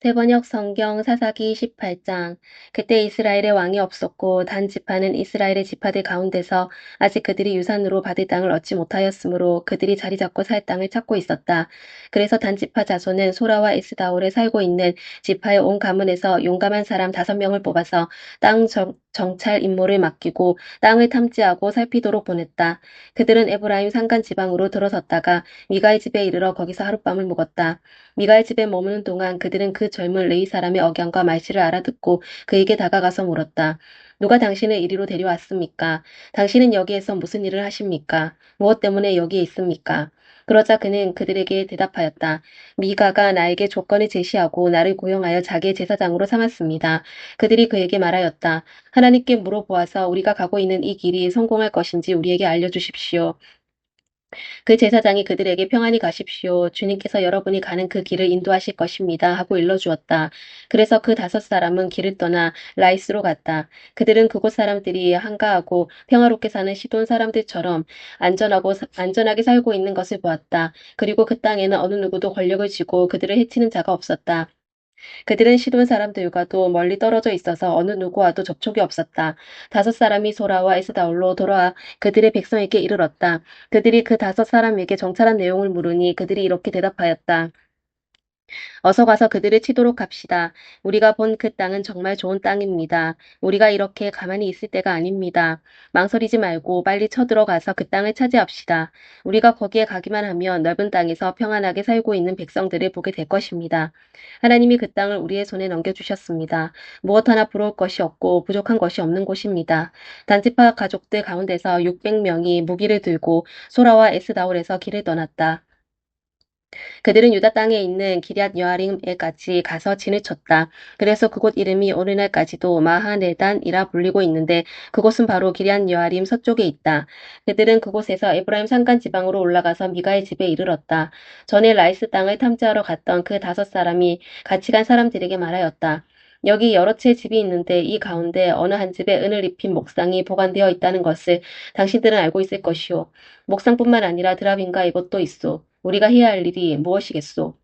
세번역 성경 사사기 18장. 그때 이스라엘의 왕이 없었고 단 지파는 이스라엘의 지파들 가운데서 아직 그들이 유산으로 받을 땅을 얻지 못하였으므로 그들이 자리 잡고 살 땅을 찾고 있었다. 그래서 단 지파 자손은 소라와 에스다올에 살고 있는 지파의 온 가문에서 용감한 사람 5명을 뽑아서 땅 정찰 임무를 맡기고 땅을 탐지하고 살피도록 보냈다. 그들은 에브라임 산간 지방으로 들어섰다가 미가의 집에 이르러 거기서 하룻밤을 묵었다. 미가의 집에 머무는 동안 그들은 그 젊은 레위 사람의 억양과 말씨를 알아듣고 그에게 다가가서 물었다. 누가 당신을 이리로 데려왔습니까? 당신은 여기에서 무슨 일을 하십니까? 무엇 때문에 여기에 있습니까? 그러자 그는 그들에게 대답하였다. 미가가 나에게 조건을 제시하고 나를 고용하여 자기의 제사장으로 삼았습니다. 그들이 그에게 말하였다. 하나님께 물어보아서 우리가 가고 있는 이 길이 성공할 것인지 우리에게 알려주십시오. 그 제사장이 그들에게 평안히 가십시오. 주님께서 여러분이 가는 그 길을 인도하실 것입니다. 하고 일러주었다. 그래서 그 5사람은 길을 떠나 라이스로 갔다. 그들은 그곳 사람들이 한가하고 평화롭게 사는 시돈 사람들처럼 안전하게 살고 있는 것을 보았다. 그리고 그 땅에는 어느 누구도 권력을 쥐고 그들을 해치는 자가 없었다. 그들은 시돈 사람들과도 멀리 떨어져 있어서 어느 누구와도 접촉이 없었다. 5사람이 소라와 에스다올로 돌아와 그들의 백성에게 이르렀다. 그들이 그 5사람에게 정찰한 내용을 물으니 그들이 이렇게 대답하였다. 어서 가서 그들을 치도록 합시다. 우리가 본 그 땅은 정말 좋은 땅입니다. 우리가 이렇게 가만히 있을 때가 아닙니다. 망설이지 말고 빨리 쳐들어가서 그 땅을 차지합시다. 우리가 거기에 가기만 하면 넓은 땅에서 평안하게 살고 있는 백성들을 보게 될 것입니다. 하나님이 그 땅을 우리의 손에 넘겨주셨습니다. 무엇 하나 부러울 것이 없고 부족한 것이 없는 곳입니다. 단지파 가족들 가운데서 600명이 무기를 들고 소라와 에스다올에서 길을 떠났다. 그들은 유다 땅에 있는 기럇 여아림에까지 가서 진을 쳤다. 그래서 그곳 이름이 오늘날까지도 마하네단이라 불리고 있는데 그곳은 바로 기럇 여아림 서쪽에 있다. 그들은 그곳에서 에브라임 산간 지방으로 올라가서 미가의 집에 이르렀다. 전에 라이스 땅을 탐지하러 갔던 그 5사람이 같이 간 사람들에게 말하였다. 여기 여러 채 집이 있는데 이 가운데 어느 한 집에 은을 입힌 목상이 보관되어 있다는 것을 당신들은 알고 있을 것이오. 목상뿐만 아니라 드라빈과 이것도 있소. 우리가 해야 할 일이 무엇이겠소?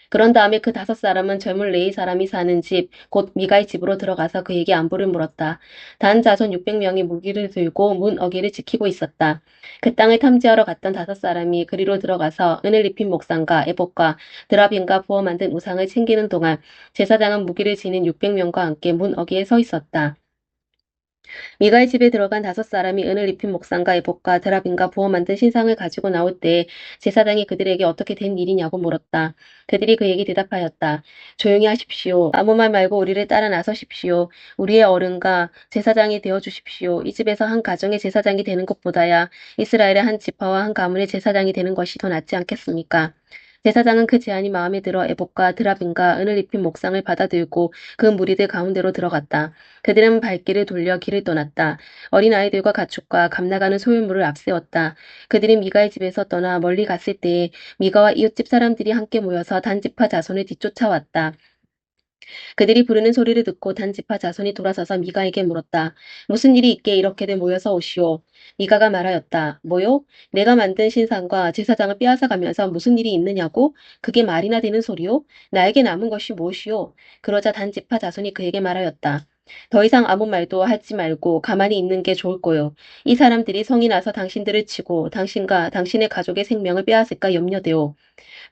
그런 다음에 그 5사람은 젊은 레이 사람이 사는 집, 곧 미가의 집으로 들어가서 그에게 안부를 물었다. 단 자손 600명이 무기를 들고 문 어귀를 지키고 있었다. 그 땅을 탐지하러 갔던 5사람이 그리로 들어가서 은을 입힌 목상과 에봇과 드라빈과 부어 만든 우상을 챙기는 동안 제사장은 무기를 지닌 600명과 함께 문 어귀에 서 있었다. 미가의 집에 들어간 5사람이 은을 입힌 목상과 에봇과 드라빈과 부어 만든 신상을 가지고 나올 때 제사장이 그들에게 어떻게 된 일이냐고 물었다. 그들이 그에게 대답하였다. 조용히 하십시오. 아무 말 말고 우리를 따라 나서십시오. 우리의 어른과 제사장이 되어 주십시오. 이 집에서 한 가정의 제사장이 되는 것보다야 이스라엘의 한 지파와 한 가문의 제사장이 되는 것이 더 낫지 않겠습니까? 제사장은 그 제안이 마음에 들어 에봇과 드라빈과 은을 입힌 목상을 받아들고 그 무리들 가운데로 들어갔다. 그들은 발길을 돌려 길을 떠났다. 어린아이들과 가축과 감나가는 소유물을 앞세웠다. 그들이 미가의 집에서 떠나 멀리 갔을 때에 미가와 이웃집 사람들이 함께 모여서 단지파 자손을 뒤쫓아왔다. 그들이 부르는 소리를 듣고 단지파 자손이 돌아서서 미가에게 물었다. 무슨 일이 있게 이렇게들 모여서 오시오? 미가가 말하였다. 뭐요? 내가 만든 신상과 제사장을 빼앗아가면서 무슨 일이 있느냐고? 그게 말이나 되는 소리요? 나에게 남은 것이 무엇이요? 그러자 단지파 자손이 그에게 말하였다. 더 이상 아무 말도 하지 말고 가만히 있는 게 좋을 거요. 이 사람들이 성이 나서 당신들을 치고 당신과 당신의 가족의 생명을 빼앗을까 염려되오.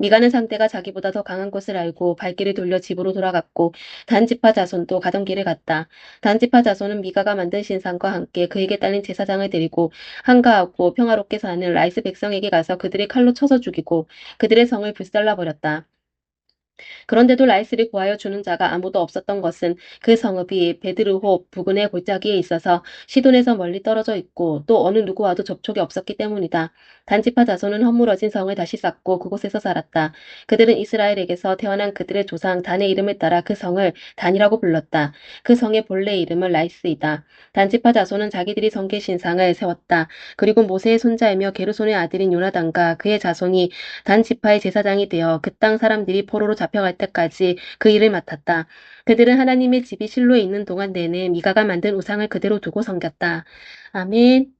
미가는 상대가 자기보다 더 강한 것을 알고 발길을 돌려 집으로 돌아갔고 단지파 자손도 가던 길을 갔다. 단지파 자손은 미가가 만든 신상과 함께 그에게 딸린 제사장을 데리고 한가하고 평화롭게 사는 라이스 백성에게 가서 그들의 칼로 쳐서 죽이고 그들의 성을 불살라버렸다. 그런데도 라이스를 구하여 주는 자가 아무도 없었던 것은 그 성읍이 베드르홉 부근의 골짜기에 있어서 시돈에서 멀리 떨어져 있고 또 어느 누구와도 접촉이 없었기 때문이다. 단지파 자손은 허물어진 성을 다시 쌓고 그곳에서 살았다. 그들은 이스라엘에게서 태어난 그들의 조상 단의 이름을 따라 그 성을 단이라고 불렀다. 그 성의 본래 이름은 라이스이다. 단지파 자손은 자기들이 성계 신상을 세웠다. 그리고 모세의 손자이며 게르손의 아들인 요나단과 그의 자손이 단지파의 제사장이 되어 그 땅 사람들이 포로로 잡혀갈 때까지 그 일을 맡았다. 그들은 하나님의 집이 실로에 있는 동안 내내 미가가 만든 우상을 그대로 두고 섬겼다. 아멘.